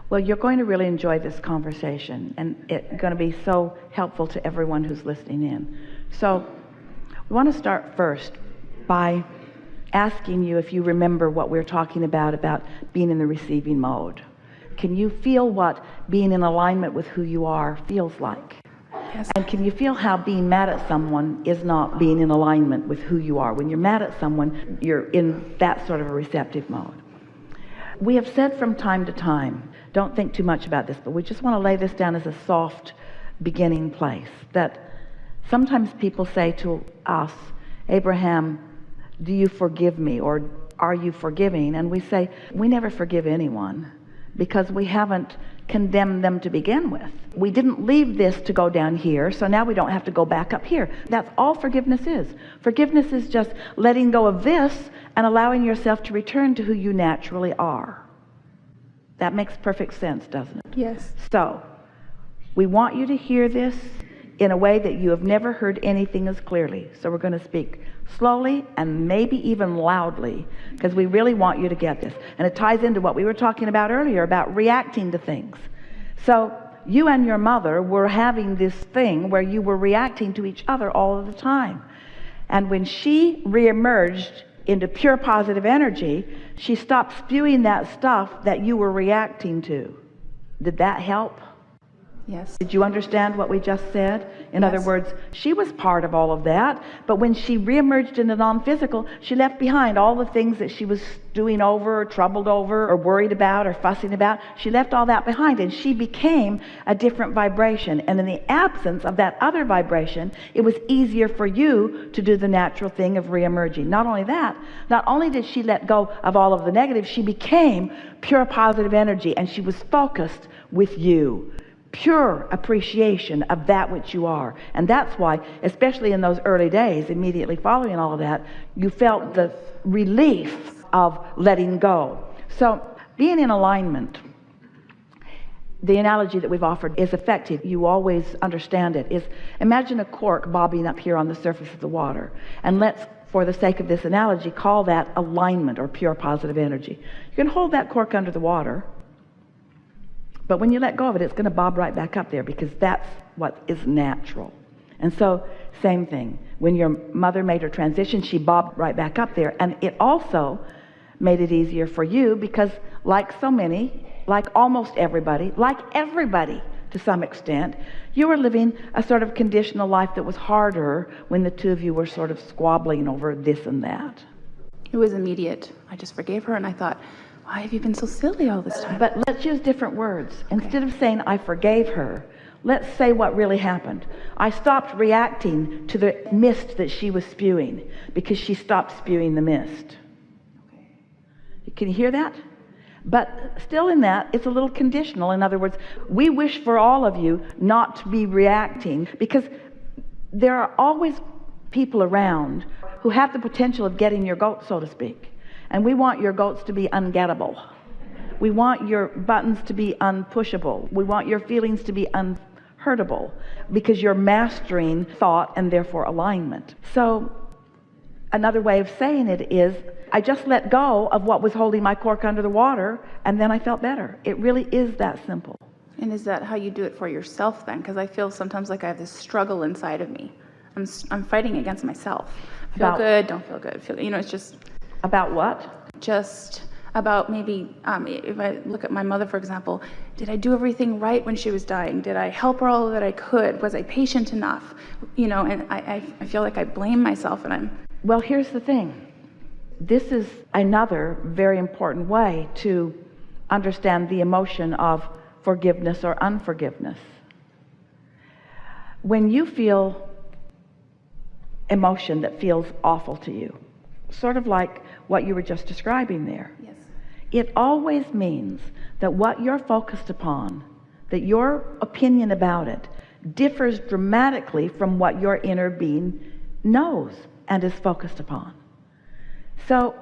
Well, you're going to really enjoy this conversation, and it's going to be so helpful to everyone who's listening in. So we want to start first by asking you if you remember what we're talking about being in the receiving mode. Can you feel what being in alignment with who you are feels like? Yes. And can you feel how being mad at someone is not being in alignment with who you are? When you're mad at someone, you're in that sort of a receptive mode. We have said from time to time, don't think too much about this, but we just want to lay this down as a soft beginning place, that sometimes people say to us, Abraham, do you forgive me, or are you forgiving? And we say, we never forgive anyone because we haven't condemned them to begin with. We didn't leave this to go down here, so now we don't have to go back up here. That's all forgiveness is. Forgiveness is just letting go of this and allowing yourself to return to who you naturally are. That makes perfect sense, doesn't it? Yes. So, we want you to hear this in a way that you have never heard anything as clearly. So we're going to speak slowly and maybe even loudly, because we really want you to get this. And it ties into what we were talking about earlier about reacting to things. So you and your mother were having this thing where you were reacting to each other all of the time. And when she reemerged into pure positive energy, she stopped spewing that stuff that you were reacting to. Did that help? Yes. Did you understand what we just said? In other words, she was part of all of that, but when she reemerged into non-physical, she left behind all the things that she was stewing over, or troubled over, or worried about, or fussing about. She left all that behind, and she became a different vibration. And in the absence of that other vibration, it was easier for you to do the natural thing of reemerging. Not only that, not only did she let go of all of the negative, she became pure positive energy, and she was focused with you. Pure appreciation of that which you are. And that's why, especially in those early days, immediately following all of that, you felt the relief of letting go. So being in alignment, the analogy that we've offered is effective. You always understand it. Is imagine a cork bobbing up here on the surface of the water. And let's, for the sake of this analogy, call that alignment or pure positive energy. You can hold that cork under the water, but when you let go of it, it's going to bob right back up there because that's what is natural. And so, same thing. When your mother made her transition, she bobbed right back up there. And it also made it easier for you because, like so many, like almost everybody, like everybody to some extent, you were living a sort of conditional life that was harder when the two of you were sort of squabbling over this and that. It was immediate. I just forgave her, and I thought, why have you been so silly all this time? But let's use different words. Instead of saying, I forgave her, let's say what really happened. I stopped reacting to the mist that she was spewing because she stopped spewing the mist. Can you hear that? But still in that, it's a little conditional. In other words, we wish for all of you not to be reacting because there are always people around who have the potential of getting your goat, so to speak. And we want your goats to be ungettable. We want your buttons to be unpushable. We want your feelings to be unhurtable because you're mastering thought and therefore alignment. So another way of saying it is, I just let go of what was holding my cork under the water and then I felt better. It really is that simple. And is that how you do it for yourself then? Because I feel sometimes like I have this struggle inside of me. I'm fighting against myself. Feel good, don't feel good. It's just... About what? Just about maybe, if I look at my mother, for example, did I do everything right when she was dying? Did I help her all that I could? Was I patient enough? And I feel like I blame myself and I'm... Well, here's the thing. This is another very important way to understand the emotion of forgiveness or unforgiveness. When you feel emotion that feels awful to you, sort of like what you were just describing there. Yes. It always means that what you're focused upon, that your opinion about it, differs dramatically from what your inner being knows and is focused upon. So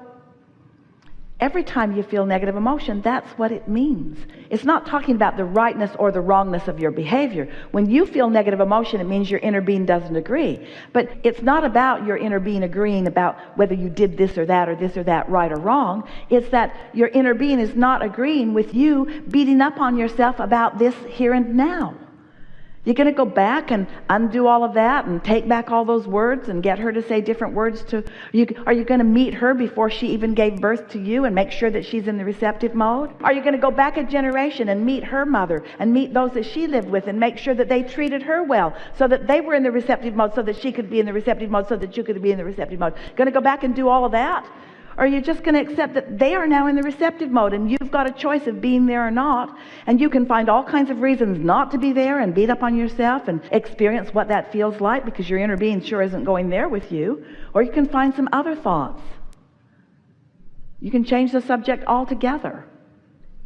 Every time you feel negative emotion, that's what it means. It's not talking about the rightness or the wrongness of your behavior. When you feel negative emotion, it means your inner being doesn't agree. But it's not about your inner being agreeing about whether you did this or that right or wrong. It's that your inner being is not agreeing with you beating up on yourself about this here and now. You're going to go back and undo all of that and take back all those words and get her to say different words to you? Are you going to meet her before she even gave birth to you and make sure that she's in the receptive mode? Are you going to go back a generation and meet her mother and meet those that she lived with and make sure that they treated her well so that they were in the receptive mode, so that she could be in the receptive mode, so that you could be in the receptive mode? Going to go back and do all of that? Or are you just going to accept that they are now in the receptive mode and you've got a choice of being there or not? And you can find all kinds of reasons not to be there and beat up on yourself and experience what that feels like because your inner being sure isn't going there with you. Or you can find some other thoughts. You can change the subject altogether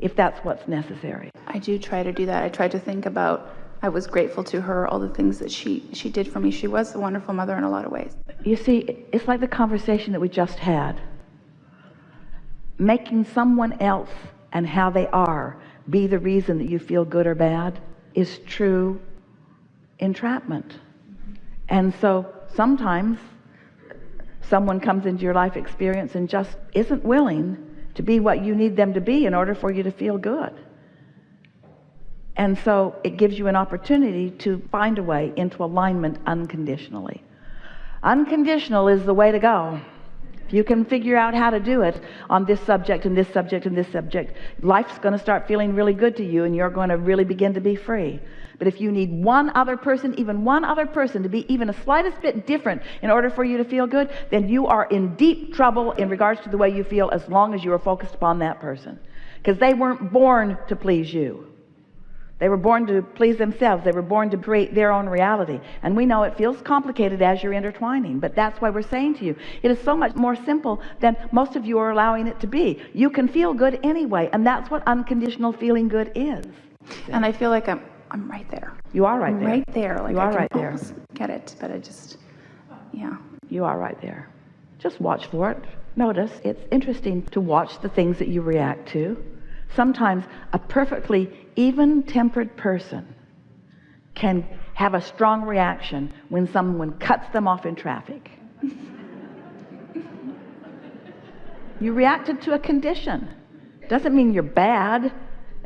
if that's what's necessary. I do try to do that. I try to think about, I was grateful to her, all the things that she did for me. She was a wonderful mother in a lot of ways. You see, it's like the conversation that we just had. Making someone else and how they are be the reason that you feel good or bad is true entrapment. And so sometimes someone comes into your life experience and just isn't willing to be what you need them to be in order for you to feel good. And so it gives you an opportunity to find a way into alignment unconditionally. Unconditional is the way to go. If you can figure out how to do it on this subject and this subject and this subject, life's going to start feeling really good to you and you're going to really begin to be free. But if you need one other person, even one other person, to be even a slightest bit different in order for you to feel good, then you are in deep trouble in regards to the way you feel as long as you are focused upon that person. Because they weren't born to please you. They were born to please themselves. They were born to create their own reality. And we know it feels complicated as you're intertwining, but that's why we're saying to you, it is so much more simple than most of you are allowing it to be. You can feel good anyway, and that's what unconditional feeling good is. And I feel like I'm right there. You are right there. Right there. Like you are I can right there. almost get it, but I just, yeah. You are right there. Just watch for it. Notice, it's interesting to watch the things that you react to. Sometimes a perfectly even-tempered person can have a strong reaction when someone cuts them off in traffic. You reacted to a condition. Doesn't mean you're bad.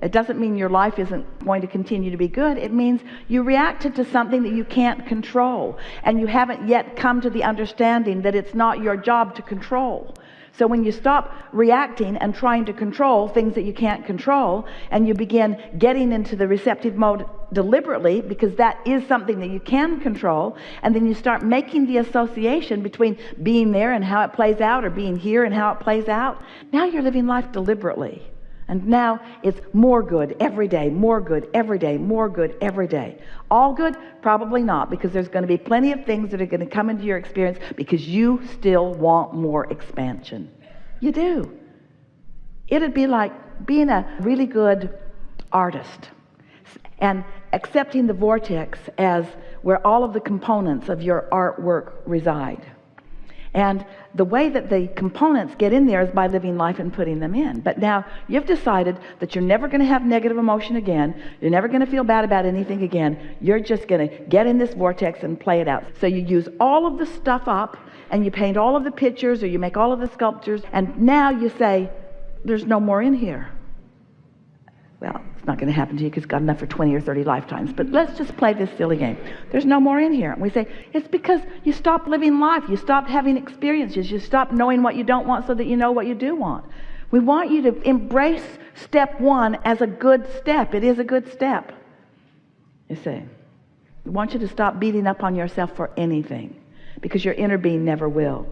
It doesn't mean your life isn't going to continue to be good. It means you reacted to something that you can't control, and you haven't yet come to the understanding that it's not your job to control. So when you stop reacting and trying to control things that you can't control, and you begin getting into the receptive mode deliberately, because that is something that you can control, and then you start making the association between being there and how it plays out, or being here and how it plays out, now you're living life deliberately. And now it's more good every day, more good every day, more good every day. All good? Probably not, because there's going to be plenty of things that are going to come into your experience because you still want more expansion. You do. It'd be like being a really good artist and accepting the vortex as where all of the components of your artwork reside. And the way that the components get in there is by living life and putting them in. But now you've decided that you're never going to have negative emotion again. You're never going to feel bad about anything again. You're just going to get in this vortex and play it out. So you use all of the stuff up, and you paint all of the pictures, or you make all of the sculptures, and now you say, there's no more in here. Well, it's not going to happen to you because you've got enough for 20 or 30 lifetimes. But let's just play this silly game. There's no more in here. And we say, it's because you stopped living life. You stopped having experiences. You stopped knowing what you don't want so that you know what you do want. We want you to embrace step one as a good step. It is a good step. You see, we want you to stop beating up on yourself for anything, because your inner being never will.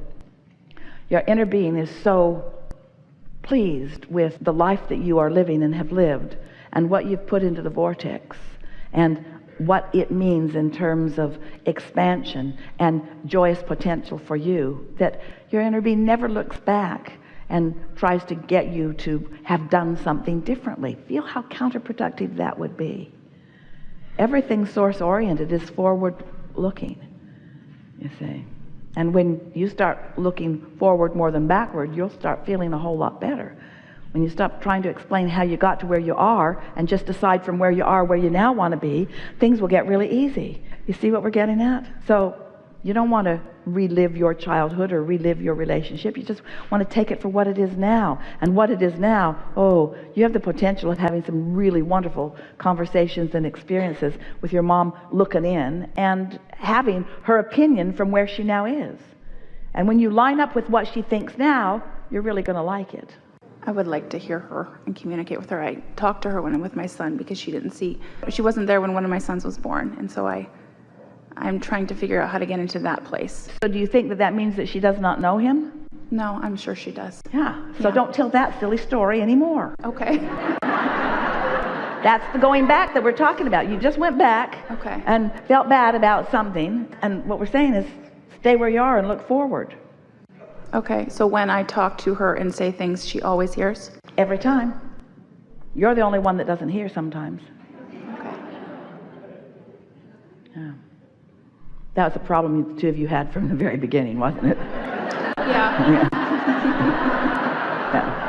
Your inner being is so pleased with the life that you are living and have lived, and what you've put into the vortex, and what it means in terms of expansion and joyous potential for you, that your inner being never looks back and tries to get you to have done something differently. Feel how counterproductive that would be. Everything source-oriented is forward-looking, you see. And when you start looking forward more than backward, you'll start feeling a whole lot better. When you stop trying to explain how you got to where you are and just decide from where you are where you now want to be, things will get really easy. You see what we're getting at? So you don't want to relive your childhood or relive your relationship. You just want to take it for what it is now. And what it is now, oh, you have the potential of having some really wonderful conversations and experiences with your mom looking in and having her opinion from where she now is. And when you line up with what she thinks now, you're really going to like it. I would like to hear her and communicate with her. I talked to her when I'm with my son because she wasn't there when one of my sons was born. And so I'm trying to figure out how to get into that place. So do you think that means that she does not know him? No, I'm sure she does. Yeah. So don't tell that silly story anymore. Okay. That's the going back that we're talking about. You just went back and felt bad about something. And what we're saying is stay where you are and look forward. Okay, so when I talk to her and say things, she always hears? Every time. You're the only one that doesn't hear sometimes. Okay. Yeah. That was a problem the two of you had from the very beginning, wasn't it? Yeah. Yeah.